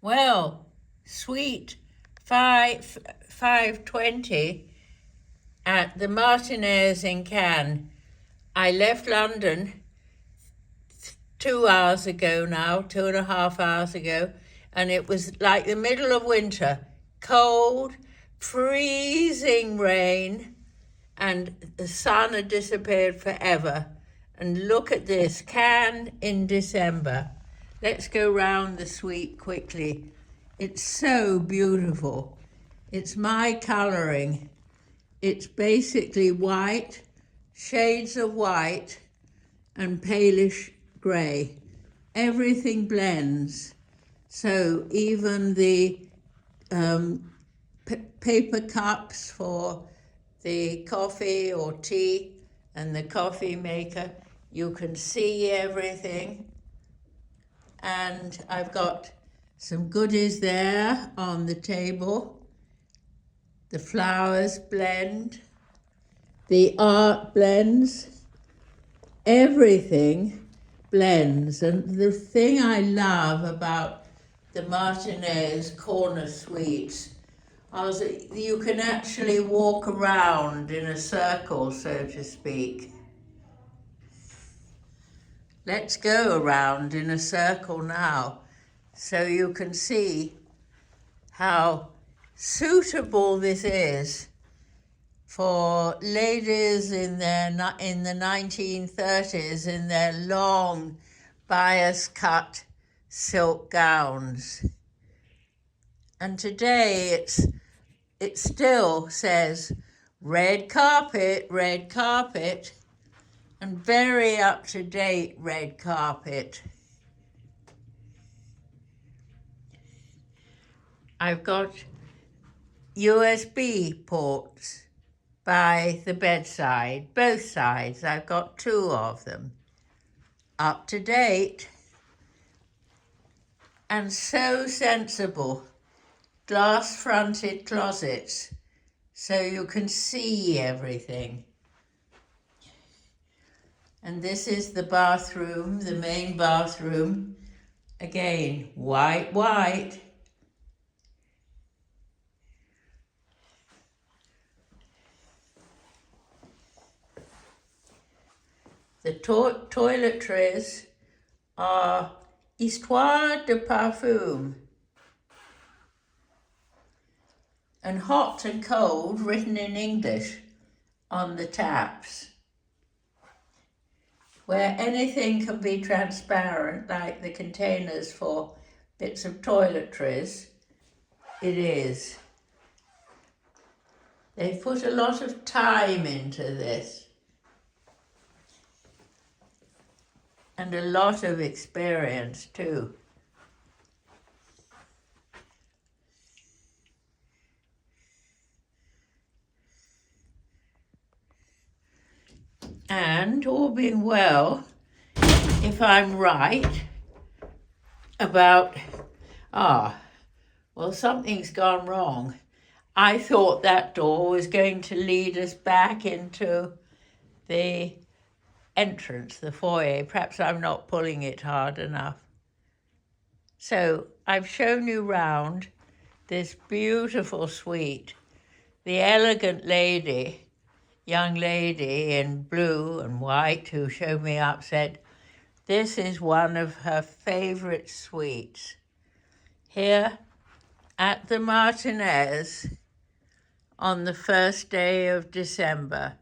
Well, sweet 5:20 at the Martinez in Cannes. I left London 2 hours ago now, 2.5 hours ago, and it was like the middle of winter, cold, freezing rain, and the sun had disappeared forever. And look at this, Cannes in December. Let's go round the suite quickly. It's so beautiful. It's my colouring. It's basically white, shades of white, and palish grey. Everything blends. So even the paper cups for the coffee or tea and the coffee maker, you can see everything. And I've got some goodies there on the table. The flowers blend, the art blends, everything blends. And the thing I love about the Martinez corner suites is that you can actually walk around in a circle, so to speak. Let's go around in a circle now so you can see how suitable this is for ladies in the 1930s in their long bias cut silk gowns. And today it still says red carpet, and very up-to-date red carpet. I've got USB ports by the bedside, both sides. I've got 2 of them. Up-to-date and so sensible. Glass-fronted closets so you can see everything. And this is the bathroom, the main bathroom. Again, white. The toiletries are Histoire de Parfum. And hot and cold written in English on the taps. Where anything can be transparent, like the containers for bits of toiletries, it is. They've put a lot of time into this. And a lot of experience too. And all being well, if I'm right about, well, something's gone wrong. I thought that door was going to lead us back into the entrance, the foyer. Perhaps I'm not pulling it hard enough. So I've shown you round this beautiful suite. The elegant young lady in blue and white who showed me up said, this is one of her favourite suites. Here at the Martinez on the 1st day of December.